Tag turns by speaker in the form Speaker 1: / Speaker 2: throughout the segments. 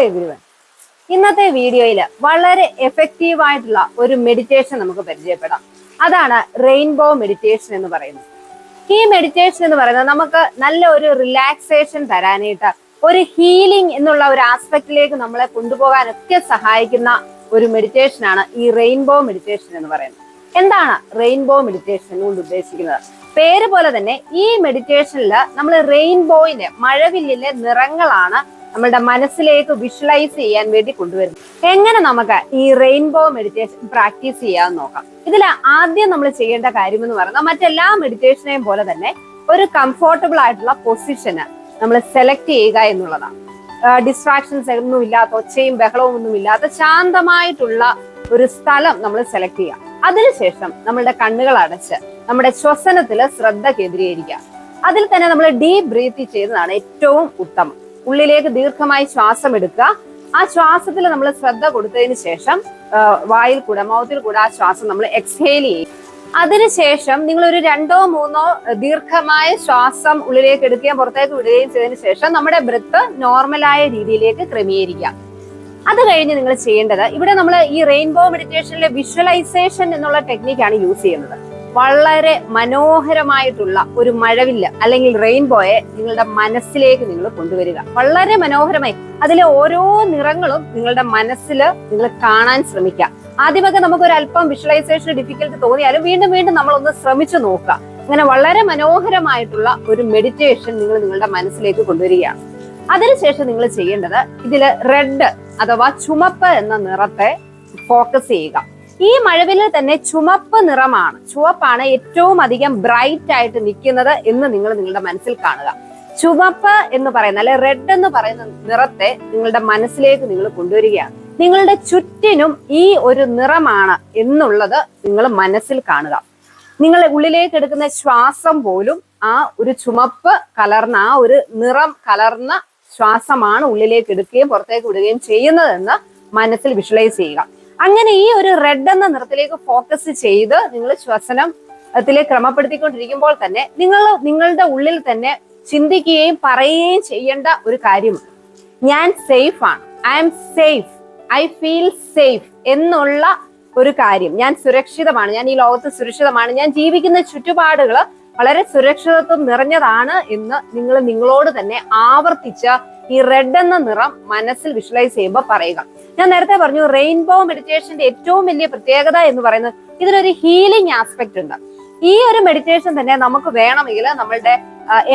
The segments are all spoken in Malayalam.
Speaker 1: എവരിവൺ. ഇന്നത്തെ വീഡിയോയിൽ വളരെ എഫക്റ്റീവ് ആയിട്ടുള്ള ഒരു മെഡിറ്റേഷൻ നമുക്ക് പരിചയപ്പെടാം. അതാണ് റെയിൻബോ മെഡിറ്റേഷൻ എന്ന് പറയുന്നത്. ഈ മെഡിറ്റേഷൻ എന്ന് പറയുന്നത് നമുക്ക് നല്ല ഒരു റിലാക്സേഷൻ തരാനായിട്ട്, ഒരു ഹീലിംഗ് എന്നുള്ള ഒരു ആസ്പെക്റ്റിലേക്ക് നമ്മളെ കൊണ്ടുപോകാനൊക്കെ സഹായിക്കുന്ന ഒരു മെഡിറ്റേഷൻ ആണ് ഈ റെയിൻബോ മെഡിറ്റേഷൻ എന്ന് പറയുന്നത്. എന്താണ് റെയിൻബോ മെഡിറ്റേഷൻ കൊണ്ട് ഉദ്ദേശിക്കുന്നത്? പേര് പോലെ തന്നെ ഈ മെഡിറ്റേഷനിൽ നമ്മൾ റെയിൻബോയിന്റെ, മഴവില്ലിലെ നിറങ്ങളാണ് നമ്മളുടെ മനസ്സിലേക്ക് വിഷ്വലൈസ് ചെയ്യാൻ വേണ്ടി കൊണ്ടുവരുന്നത്. എങ്ങനെ നമുക്ക് ഈ റെയിൻബോ മെഡിറ്റേഷൻ പ്രാക്ടീസ് ചെയ്യാമെന്ന് നോക്കാം. ഇതിൽ ആദ്യം നമ്മൾ ചെയ്യേണ്ട കാര്യം എന്ന് പറയുന്നത്, മറ്റെല്ലാ മെഡിറ്റേഷനെയും പോലെ തന്നെ ഒരു കംഫോർട്ടബിൾ ആയിട്ടുള്ള പൊസിഷന് നമ്മൾ സെലക്ട് ചെയ്യുക എന്നുള്ളതാണ്. ഡിസ്ട്രാക്ഷൻസ് ഒന്നും ഇല്ലാത്ത, ഒച്ചയും ബഹളവും ഒന്നും ഇല്ലാത്ത ശാന്തമായിട്ടുള്ള ഒരു സ്ഥലം നമ്മൾ സെലക്ട് ചെയ്യുക. അതിനുശേഷം നമ്മളുടെ കണ്ണുകൾ അടച്ച് നമ്മുടെ ശ്വസനത്തിൽ ശ്രദ്ധ കേന്ദ്രീകരിക്കുക. അതിൽ തന്നെ നമ്മൾ ഡീപ് ബ്രീത്ത് ചെയ്യുന്നതാണ് ഏറ്റവും ഉത്തമം. ഉള്ളിലേക്ക് ദീർഘമായി ശ്വാസം എടുക്കുക. ആ ശ്വാസത്തിൽ നമ്മൾ ശ്രദ്ധ കൊടുത്തതിന് ശേഷം വായിൽ കൂടെ, മൗത്തിൽ കൂടെ ആ ശ്വാസം നമ്മൾ എക്സ്ഹേൽ ചെയ്യും. അതിനുശേഷം നിങ്ങൾ ഒരു 2 or 3 ദീർഘമായ ശ്വാസം ഉള്ളിലേക്ക് എടുക്കുകയും പുറത്തേക്ക് വിടുകയും ചെയ്തതിനു ശേഷം നമ്മുടെ ബ്രെത്ത് നോർമലായ രീതിയിലേക്ക് ക്രമീകരിക്കാം. അത് കഴിഞ്ഞ് നിങ്ങൾ ചെയ്യേണ്ടത്, ഇവിടെ നമ്മൾ ഈ റെയിൻബോ മെഡിറ്റേഷനിലെ വിഷ്വലൈസേഷൻ എന്നുള്ള ടെക്നിക്കാണ് യൂസ് ചെയ്യുന്നത്. വളരെ മനോഹരമായിട്ടുള്ള ഒരു മഴവില്ല് അല്ലെങ്കിൽ റെയിൻബോയെ നിങ്ങളുടെ മനസ്സിലേക്ക് നിങ്ങൾ കൊണ്ടുവരിക. വളരെ മനോഹരമായി അതിലെ ഓരോ നിറങ്ങളും നിങ്ങളുടെ മനസ്സിൽ നിങ്ങൾ കാണാൻ ശ്രമിക്കുക. ആദ്യമൊക്കെ നമുക്ക് ഒരു അല്പം വിഷ്വലൈസേഷൻ ഡിഫിക്കൽട്ട് തോന്നിയാലും വീണ്ടും വീണ്ടും നമ്മളൊന്ന് ശ്രമിച്ചു നോക്കുക. അങ്ങനെ വളരെ മനോഹരമായിട്ടുള്ള ഒരു മെഡിറ്റേഷൻ നിങ്ങൾ നിങ്ങളുടെ മനസ്സിലേക്ക് കൊണ്ടുവരികയാണ്. അതിനുശേഷം നിങ്ങൾ ചെയ്യേണ്ടത്, ഇതില് റെഡ് അഥവാ ചുമപ്പ് എന്ന നിറത്തെ ഫോക്കസ് ചെയ്യുക. ഈ മഴവില്ലിൽ തന്നെ ചുമപ്പ് നിറമാണ്, ചുവപ്പാണ് ഏറ്റവും അധികം ബ്രൈറ്റ് ആയിട്ട് നിൽക്കുന്നത് എന്ന് നിങ്ങൾ നിങ്ങളുടെ മനസ്സിൽ കാണുക. ചുവപ്പ് എന്ന് പറയുന്ന, അല്ലെ റെഡ് എന്ന് പറയുന്ന നിറത്തെ നിങ്ങളുടെ മനസ്സിലേക്ക് നിങ്ങൾ കൊണ്ടുവരികയാണ്. നിങ്ങളുടെ ചുറ്റിനും ഈ ഒരു നിറമാണ് എന്നുള്ളത് നിങ്ങൾ മനസ്സിൽ കാണുക. നിങ്ങൾ ഉള്ളിലേക്ക് എടുക്കുന്ന ശ്വാസം പോലും ആ ഒരു ചുമപ്പ് കലർന്ന, ആ ഒരു നിറം കലർന്ന ശ്വാസമാണ് ഉള്ളിലേക്ക് എടുക്കുകയും പുറത്തേക്ക് വിടുകയും ചെയ്യുന്നതെന്ന് മനസ്സിൽ വിഷ്വലൈസ് ചെയ്യുക. അങ്ങനെ ഈ ഒരു റെഡ് എന്ന നിറത്തിലേക്ക് ഫോക്കസ് ചെയ്ത് നിങ്ങൾ ശ്വസനത്തിലേക്ക് ക്രമപ്പെടുത്തിക്കൊണ്ടിരിക്കുമ്പോൾ തന്നെ നിങ്ങളുടെ ഉള്ളിൽ തന്നെ ചിന്തിക്കുകയും പറയുകയും ചെയ്യേണ്ട ഒരു കാര്യമുണ്ട്. ഞാൻ സേഫ് ആണ്, I am safe, I feel safe എന്നുള്ള ഒരു കാര്യം. ഞാൻ സുരക്ഷിതമാണ്, ഞാൻ ഈ ലോകത്ത് സുരക്ഷിതമാണ്, ഞാൻ ജീവിക്കുന്ന ചുറ്റുപാടുകൾ വളരെ സുരക്ഷിതത്വം നിറഞ്ഞതാണ് എന്ന് നിങ്ങൾ നിങ്ങളോട് തന്നെ ആവർത്തിച്ച ഈ റെഡ് എന്ന നിറം മനസ്സിൽ വിഷ്വലൈസ് ചെയ്യുമ്പോൾ പറയുക. ഞാൻ നേരത്തെ പറഞ്ഞു, റെയിൻബോ മെഡിറ്റേഷന്റെ ഏറ്റവും വലിയ പ്രത്യേകത എന്ന് പറയുന്നത് ഇതിനൊരു ഹീലിംഗ് ആസ്പെക്ട് ഉണ്ട്. ഈ ഒരു മെഡിറ്റേഷൻ തന്നെ നമുക്ക് വേണമെങ്കിൽ നമ്മളുടെ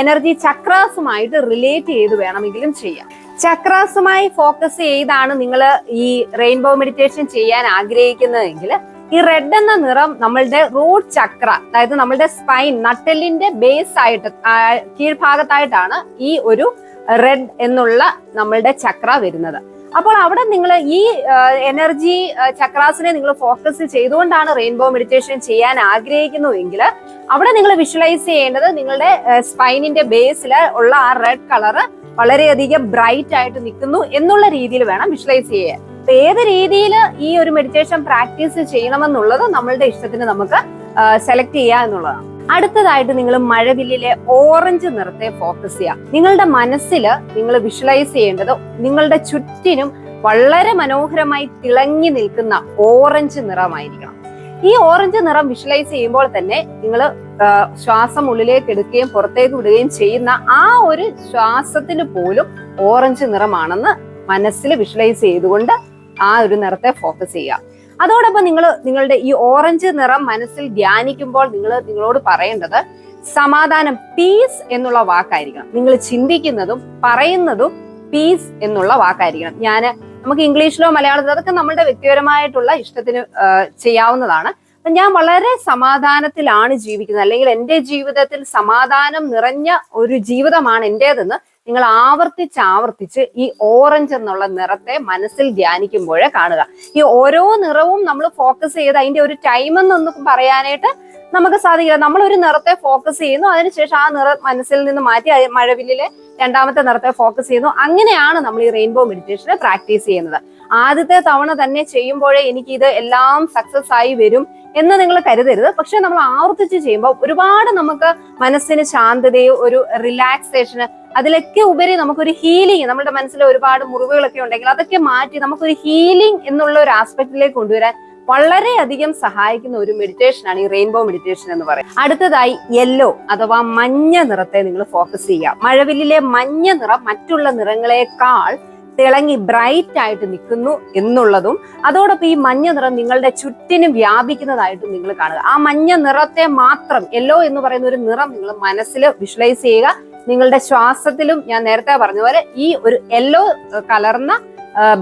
Speaker 1: എനർജി ചക്രാസുമായിട്ട് റിലേറ്റ് ചെയ്ത് വേണമെങ്കിലും ചെയ്യാം. ചക്രാസുമായി ഫോക്കസ് ചെയ്താണ് നിങ്ങൾ ഈ റെയിൻബോ മെഡിറ്റേഷൻ ചെയ്യാൻ ആഗ്രഹിക്കുന്നതെങ്കിൽ ഈ റെഡ് എന്ന നിറം നമ്മളുടെ റൂട്ട് ചക്ര, അതായത് നമ്മളുടെ സ്പൈൻ, നട്ടെല്ലിന്റെ ബേസ് ആയിട്ട് കീഴ്ഭാഗത്തായിട്ടാണ് ഈ ഒരു റെഡ് എന്നുള്ള നമ്മളുടെ ചക്ര വരുന്നത്. അപ്പോൾ അവിടെ നിങ്ങൾ ഈ എനർജി ചക്രാസിനെ നിങ്ങൾ ഫോക്കസ് ചെയ്തുകൊണ്ടാണ് റെയിൻബോ മെഡിറ്റേഷൻ ചെയ്യാൻ ആഗ്രഹിക്കുന്നുവെങ്കിൽ അവിടെ നിങ്ങൾ വിഷ്വലൈസ് ചെയ്യേണ്ടത് നിങ്ങളുടെ സ്പൈനിന്റെ ബേസിൽ ഉള്ള ആ റെഡ് കളറ് വളരെയധികം ബ്രൈറ്റ് ആയിട്ട് നിൽക്കുന്നു എന്നുള്ള രീതിയിൽ വേണം വിഷ്വലൈസ് ചെയ്യാൻ. ഏത് രീതിയിൽ ഈ ഒരു മെഡിറ്റേഷൻ പ്രാക്ടീസ് ചെയ്യണമെന്നുള്ളത് നമ്മളുടെ ഇഷ്ടത്തിന് നമുക്ക് സെലക്ട് ചെയ്യുക എന്നുള്ളതാണ്. അടുത്തതായിട്ട് നിങ്ങൾ മഴവില്ലിലെ ഓറഞ്ച് നിറത്തെ ഫോക്കസ് ചെയ്യുക. നിങ്ങളുടെ മനസ്സിൽ നിങ്ങൾ വിഷ്വലൈസ് ചെയ്യേണ്ടത് നിങ്ങളുടെ ചുറ്റിനും വളരെ മനോഹരമായി തിളങ്ങി നിൽക്കുന്ന ഓറഞ്ച് നിറമായിരിക്കണം. ഈ ഓറഞ്ച് നിറം വിഷ്വലൈസ് ചെയ്യുമ്പോൾ തന്നെ നിങ്ങൾ ശ്വാസം ഉള്ളിലേക്ക് എടുക്കുകയും പുറത്തേക്ക് വിടുകയും ചെയ്യുന്ന ആ ഒരു ശ്വാസത്തിന് പോലും ഓറഞ്ച് നിറമാണെന്ന് മനസ്സിൽ വിഷ്വലൈസ് ചെയ്തുകൊണ്ട് ആ ഒരു നിറത്തെ ഫോക്കസ് ചെയ്യുക. അതോടൊപ്പം നിങ്ങളുടെ ഈ ഓറഞ്ച് നിറം മനസ്സിൽ ധ്യാനിക്കുമ്പോൾ നിങ്ങളോട് പറയേണ്ടത് സമാധാനം, പീസ് എന്നുള്ള വാക്കായിരിക്കണം. നിങ്ങൾ ചിന്തിക്കുന്നതും പറയുന്നതും പീസ് എന്നുള്ള വാക്കായിരിക്കണം. നമുക്ക് ഇംഗ്ലീഷിലോ മലയാളത്തിലോ അതൊക്കെ നമ്മുടെ വ്യക്തിപരമായിട്ടുള്ള ഇഷ്ടത്തിന് ചെയ്യാവുന്നതാണ്. ഞാൻ വളരെ സമാധാനത്തിലാണ് ജീവിക്കുന്നത്, അല്ലെങ്കിൽ എൻ്റെ ജീവിതത്തിൽ സമാധാനം നിറഞ്ഞ ഒരു ജീവിതമാണ് എൻ്റേതെന്ന് നിങ്ങൾ ആവർത്തിച്ച് ഈ ഓറഞ്ച് എന്നുള്ള നിറത്തെ മനസ്സിൽ ധ്യാനിക്കുമ്പോഴേ കാണുക. ഈ ഓരോ നിറവും നമ്മൾ ഫോക്കസ് ചെയ്ത് അതിന്റെ ഒരു ടൈം എന്നൊന്നും പറയാനായിട്ട് നമുക്ക് സാധിക്കില്ല. നമ്മൾ ഒരു നിറത്തെ ഫോക്കസ് ചെയ്യുന്നു, അതിനുശേഷം ആ നിറം മനസ്സിൽ നിന്ന് മാറ്റി മഴവില്ലിലെ രണ്ടാമത്തെ നിറത്തെ ഫോക്കസ് ചെയ്യുന്നു. അങ്ങനെയാണ് നമ്മൾ ഈ റെയിൻബോ മെഡിറ്റേഷനെ പ്രാക്ടീസ് ചെയ്യുന്നത്. ആദ്യത്തെ തവണ തന്നെ ചെയ്യുമ്പോഴേ എനിക്ക് ഇത് എല്ലാം സക്സസ് ആയി വരും എന്ന് നിങ്ങൾ കരുതരുത്. പക്ഷെ നമ്മൾ ആവർത്തിച്ച് ചെയ്യുമ്പോൾ ഒരുപാട് നമുക്ക് മനസ്സിന് ശാന്തതയും ഒരു റിലാക്സേഷന്, അതിലൊക്കെ ഉപരി നമുക്കൊരു ഹീലിംഗ്, നമ്മുടെ മനസ്സിൽ ഒരുപാട് മുറിവുകളൊക്കെ ഉണ്ടെങ്കിൽ അതൊക്കെ മാറ്റി നമുക്കൊരു ഹീലിംഗ് എന്നുള്ള ഒരു ആസ്പെക്റ്റിലേക്ക് കൊണ്ടുവരാൻ വളരെയധികം സഹായിക്കുന്ന ഒരു മെഡിറ്റേഷൻ ആണ് ഈ റെയിൻബോ മെഡിറ്റേഷൻ എന്ന് പറയുന്നത്. അടുത്തതായി യെല്ലോ അഥവാ മഞ്ഞ നിറത്തെ നിങ്ങൾ ഫോക്കസ് ചെയ്യുക. മഴവില്ലിലെ മഞ്ഞ നിറം മറ്റുള്ള നിറങ്ങളെക്കാൾ തിളങ്ങി ബ്രൈറ്റ് ആയിട്ട് നിൽക്കുന്നു എന്നുള്ളതും, അതോടൊപ്പം ഈ മഞ്ഞ നിറം നിങ്ങളുടെ ചുറ്റിനും വ്യാപിക്കുന്നതായിട്ടും നിങ്ങൾ കാണുക. ആ മഞ്ഞ നിറത്തെ മാത്രം, യെല്ലോ എന്ന് പറയുന്ന ഒരു നിറം നിങ്ങൾ മനസ്സിൽ വിഷ്വലൈസ് ചെയ്യുക. നിങ്ങളുടെ ശ്വാസത്തിലും ഞാൻ നേരത്തെ പറഞ്ഞ പോലെ ഈ ഒരു യെല്ലോ കലർന്ന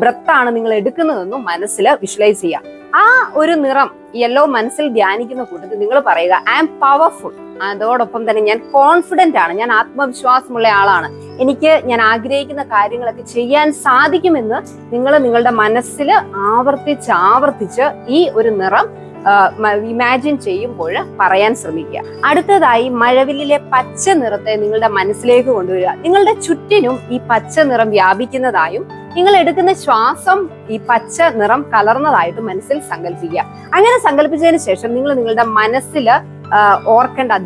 Speaker 1: ബ്രത്താണ് നിങ്ങൾ എടുക്കുന്നതെന്നും മനസ്സിൽ വിഷ്വലൈസ് ചെയ്യുക. ആ ഒരു നിറം യെല്ലോ മനസ്സിൽ ധ്യാനിക്കുന്ന കൂട്ടത്തിൽ നിങ്ങൾ പറയുക, ഐ ആം പവർഫുൾ. അതോടൊപ്പം തന്നെ ഞാൻ കോൺഫിഡന്റ് ആണ്, ഞാൻ ആത്മവിശ്വാസമുള്ള ആളാണ്, എനിക്ക് ഞാൻ ആഗ്രഹിക്കുന്ന കാര്യങ്ങളൊക്കെ ചെയ്യാൻ സാധിക്കുമെന്ന് നിങ്ങൾ നിങ്ങളുടെ മനസ്സിൽ ആവർത്തിച്ച് ഈ ഒരു നിറം ഇമാജിൻ ചെയ്യുമ്പോൾ പറയാൻ ശ്രമിക്കുക. അടുത്തതായി മഴവില്ലിലെ പച്ച നിറത്തെ നിങ്ങളുടെ മനസ്സിലേക്ക് കൊണ്ടുവരിക. നിങ്ങളുടെ ചുറ്റിനും ഈ പച്ച നിറം വ്യാപിക്കുന്നതായും നിങ്ങൾ എടുക്കുന്ന ശ്വാസം ഈ പച്ച നിറം കലർന്നതായിട്ട് മനസ്സിൽ സങ്കല്പിക്കുക. അങ്ങനെ സങ്കല്പിച്ചതിന് ശേഷം നിങ്ങൾ നിങ്ങളുടെ മനസ്സിൽ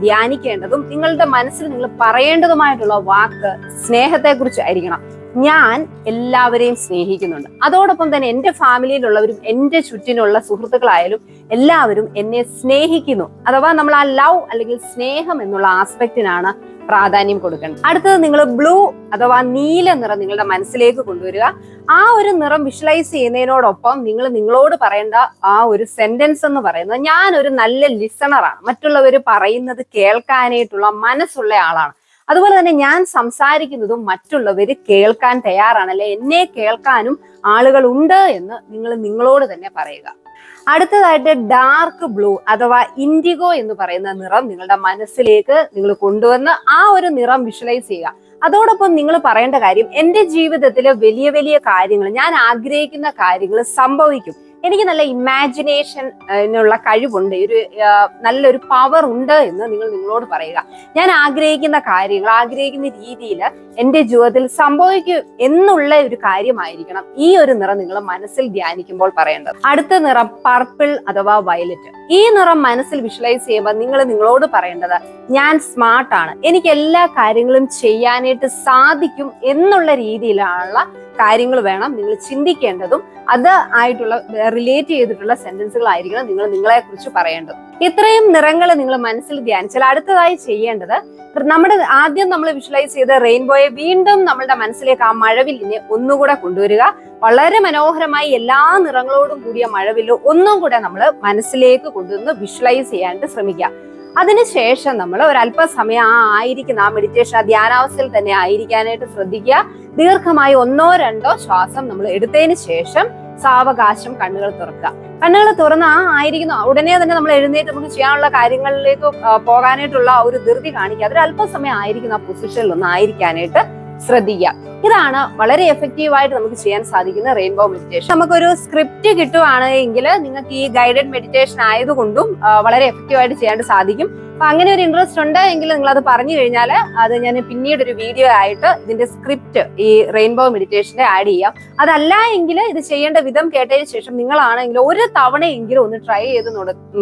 Speaker 1: ധ്യാനിക്കേണ്ടതും നിങ്ങളുടെ മനസ്സിൽ നിങ്ങൾ പറയേണ്ടതുമായിട്ടുള്ള വാക്ക് സ്നേഹത്തെ കുറിച്ചായിരിക്കണം. ഞാൻ എല്ലാവരെയും സ്നേഹിക്കുന്നുണ്ട്, അതോടൊപ്പം തന്നെ എൻ്റെ ഫാമിലിയിലുള്ളവരും എൻ്റെ ചുറ്റിനുള്ള സുഹൃത്തുക്കളായാലും എല്ലാവരും എന്നെ സ്നേഹിക്കുന്നു. അഥവാ നമ്മൾ ആ ലവ് അല്ലെങ്കിൽ സ്നേഹം എന്നുള്ള ആസ്പെക്റ്റിനാണ് പ്രാധാന്യം കൊടുക്കേണ്ടത്. അടുത്തത് നിങ്ങൾ ബ്ലൂ അഥവാ നീല നിറം നിങ്ങളുടെ മനസ്സിലേക്ക് കൊണ്ടുവരിക. ആ ഒരു നിറം വിഷ്വലൈസ് ചെയ്യുന്നതിനോടൊപ്പം നിങ്ങൾ നിങ്ങളോട് പറയേണ്ട ആ ഒരു സെന്റൻസ് എന്ന് പറയുന്നത്, ഞാൻ ഒരു നല്ല ലിസണറാണ്, മറ്റുള്ളവർ പറയുന്നത് കേൾക്കാനായിട്ടുള്ള മനസ്സുള്ള ആളാണ്. അതുപോലെ തന്നെ ഞാൻ സംസാരിക്കുന്നതും മറ്റുള്ളവർ കേൾക്കാൻ തയ്യാറാണ്, അല്ലെ എന്നെ കേൾക്കാനും ആളുകൾ ഉണ്ട് എന്ന് നിങ്ങൾ നിങ്ങളോട് തന്നെ പറയുക. അടുത്തതായിട്ട് ഡാർക്ക് ബ്ലൂ അഥവാ ഇൻഡിഗോ എന്ന് പറയുന്ന നിറം നിങ്ങളുടെ മനസ്സിലേക്ക് നിങ്ങൾ കൊണ്ടുവന്ന് ആ ഒരു നിറം വിഷ്വലൈസ് ചെയ്യുക. അതോടൊപ്പം നിങ്ങൾ പറയേണ്ട കാര്യം, എൻ്റെ ജീവിതത്തിൽ വലിയ വലിയ കാര്യങ്ങൾ, ഞാൻ ആഗ്രഹിക്കുന്ന കാര്യങ്ങൾ സംഭവിക്കും, എനിക്ക് നല്ല ഇമാജിനേഷനുള്ള കഴിവുണ്ട്, ഒരു നല്ലൊരു പവർ ഉണ്ട് എന്ന് നിങ്ങൾ നിങ്ങളോട് പറയുക. ഞാൻ ആഗ്രഹിക്കുന്ന കാര്യങ്ങൾ ആഗ്രഹിക്കുന്ന രീതിയിൽ എൻ്റെ ജീവിതത്തിൽ സംഭവിക്കും എന്നുള്ള ഒരു കാര്യമായിരിക്കണം ഈ ഒരു നിറം നിങ്ങൾ മനസ്സിൽ ധ്യാനിക്കുമ്പോൾ പറയേണ്ടത്. അടുത്ത നിറം പർപ്പിൾ അഥവാ വയലറ്റ്. ഈ നിറം മനസ്സിൽ വിഷ്വലൈസ് ചെയ്യുമ്പോൾ നിങ്ങൾ നിങ്ങളോട് പറയേണ്ടത്, ഞാൻ സ്മാർട്ടാണ്, എനിക്ക് എല്ലാ കാര്യങ്ങളും ചെയ്യാനായിട്ട് സാധിക്കും എന്നുള്ള രീതിയിലുള്ള കാര്യങ്ങൾ വേണം നിങ്ങൾ ചിന്തിക്കേണ്ടതും. അത് ആയിട്ടുള്ള റിലേറ്റ് ചെയ്തിട്ടുള്ള സെന്റൻസുകളായിരിക്കണം നിങ്ങൾ നിങ്ങളെ കുറിച്ച് പറയേണ്ടത്. ഇത്രയും നിറങ്ങൾ നിങ്ങൾ മനസ്സിൽ ധ്യാനിച്ചാൽ അടുത്തതായി ചെയ്യേണ്ടത്, ആദ്യം നമ്മൾ വിഷ്വലൈസ് ചെയ്ത റെയിൻബോയെ വീണ്ടും നമ്മളുടെ മനസ്സിലേക്ക് ആ മഴവില്ലിനെ ഒന്നുകൂടെ കൊണ്ടുവരിക. വളരെ മനോഹരമായി എല്ലാ നിറങ്ങളോടും കൂടിയ മഴവില്ല് ഒന്നും കൂടെ നമ്മൾ മനസ്സിലേക്ക് കൊണ്ടുവന്ന് വിഷ്വലൈസ് ചെയ്യാനായിട്ട് ശ്രമിക്കുക. അതിനുശേഷം നമ്മൾ ഒരല്പസമയം ആ മെഡിറ്റേഷൻ ആ ധ്യാനാവസ്ഥയിൽ തന്നെ ആയിരിക്കാനായിട്ട് ശ്രദ്ധിക്കുക. ദീർഘമായി 1-2 ശ്വാസം നമ്മൾ എടുത്തതിന് ശേഷം സാവകാശം കണ്ണുകൾ തുറക്കുക. കണ്ണുകൾ തുറന്ന് ആയിരിക്കുന്ന ഉടനെ തന്നെ നമ്മൾ എഴുന്നേറ്റ് നമുക്ക് ചെയ്യാനുള്ള കാര്യങ്ങളിലേക്ക് പോകാനായിട്ടുള്ള ഒരു ധൃതി കാണിക്കുക. അതൊരു അല്പസമയം ആയിരിക്കുന്ന ആ പൊസിഷനിൽ ഒന്ന് ആയിരിക്കാനായിട്ട് ശ്രദ്ധിക്കുക. ഇതാണ് വളരെ എഫക്റ്റീവായിട്ട് നമുക്ക് ചെയ്യാൻ സാധിക്കുന്ന റെയിൻബോ മെഡിറ്റേഷൻ. നമുക്കൊരു സ്ക്രിപ്റ്റ് കിട്ടുവാണെങ്കിൽ നിങ്ങൾക്ക് ഈ ഗൈഡഡ് മെഡിറ്റേഷൻ ആയതുകൊണ്ടും വളരെ എഫക്റ്റീവായിട്ട് ചെയ്യാൻ സാധിക്കും. അപ്പൊ അങ്ങനെ ഒരു ഇൻട്രസ്റ്റ് ഉണ്ട് എങ്കിൽ നിങ്ങൾ അത് പറഞ്ഞു കഴിഞ്ഞാൽ അത് ഞാൻ പിന്നീട് ഒരു വീഡിയോ ആയിട്ട് ഇതിന്റെ സ്ക്രിപ്റ്റ് ഈ റെയിൻബോ മെഡിറ്റേഷന്റെ ആഡ് ചെയ്യാം. അതല്ല എങ്കിൽ ഇത് ചെയ്യേണ്ട വിധം കേട്ടതിന് ശേഷം നിങ്ങളാണെങ്കിൽ ഒരു തവണയെങ്കിലും ഒന്ന് ട്രൈ ചെയ്ത്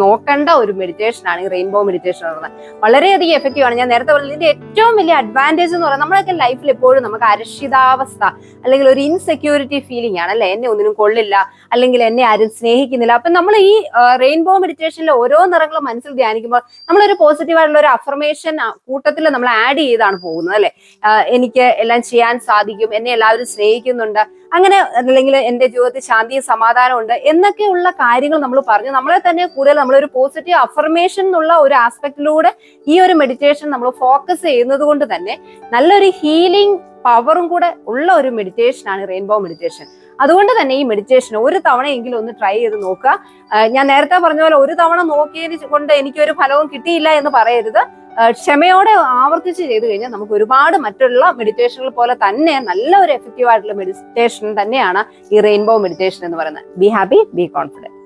Speaker 1: നോക്കേണ്ട ഒരു മെഡിറ്റേഷൻ ആണ് ഈ റെയിൻബോ മെഡിറ്റേഷൻ എന്ന് പറയുന്നത്. വളരെയധികം എഫക്റ്റീവ് ആണ്. ഞാൻ നേരത്തെ പറഞ്ഞത് ഇതിന്റെ ഏറ്റവും വലിയ അഡ്വാൻറ്റേജ് എന്ന് പറയുന്നത് നമ്മളൊക്കെ ലൈഫിൽ എപ്പോഴും നമുക്ക് അരക്ഷിതാവസ്ഥ അല്ലെങ്കിൽ ഒരു ഇൻസെക്യൂരിറ്റി ഫീലിംഗ് ആണ്, അല്ലെ, എന്നെ ഒന്നിനും കൊള്ളില്ല അല്ലെങ്കിൽ എന്നെ ആരും സ്നേഹിക്കുന്നില്ല. അപ്പൊ നമ്മൾ ഈ റെയിൻബോ മെഡിറ്റേഷനിലെ ഓരോ നിറങ്ങളും മനസ്സിൽ ധ്യാനിക്കുമ്പോൾ നമ്മളൊരു പോസിറ്റീവായിട്ടുള്ള ഒരു അഫർമേഷൻ കൂട്ടത്തിൽ നമ്മൾ ആഡ് ചെയ്താണ് പോകുന്നത്, അല്ലെ. എനിക്ക് എല്ലാം ചെയ്യാൻ സാധിക്കും, എന്നെ എല്ലാവരും സ്നേഹിക്കുന്നുണ്ട്, അങ്ങനെ അല്ലെങ്കിൽ എൻ്റെ ജീവിതത്തിൽ ശാന്തിയും സമാധാനം ഉണ്ട് എന്നൊക്കെയുള്ള കാര്യങ്ങൾ നമ്മൾ പറഞ്ഞു നമ്മളെ തന്നെ കൂടുതൽ നമ്മളൊരു പോസിറ്റീവ് അഫർമേഷൻ എന്നുള്ള ഒരു ആസ്പെക്റ്റിലൂടെ ഈ ഒരു മെഡിറ്റേഷൻ നമ്മൾ ഫോക്കസ് ചെയ്യുന്നത് കൊണ്ട് തന്നെ നല്ലൊരു ഹീലിംഗ് പവറും കൂടെ ഉള്ള ഒരു മെഡിറ്റേഷൻ ആണ് റെയിൻബോ മെഡിറ്റേഷൻ. അതുകൊണ്ട് തന്നെ ഈ മെഡിറ്റേഷൻ ഒരു തവണയെങ്കിലും ഒന്ന് ട്രൈ ചെയ്ത് നോക്കുക. ഞാൻ നേരത്തെ പറഞ്ഞ പോലെ ഒരു തവണ നോക്കിയതിന് കൊണ്ട് എനിക്കൊരു ഫലവും കിട്ടിയില്ല എന്ന് പറയരുത്. ക്ഷമയോടെ ആവർത്തിച്ച് ചെയ്തു കഴിഞ്ഞാൽ നമുക്ക് ഒരുപാട് മറ്റുള്ള മെഡിറ്റേഷനുകൾ പോലെ തന്നെ നല്ല ഒരു എഫക്റ്റീവ് ആയിട്ടുള്ള മെഡിറ്റേഷൻ തന്നെയാണ് ഈ റെയിൻബോ മെഡിറ്റേഷൻ എന്ന് പറയുന്നത്. Be happy, B confident.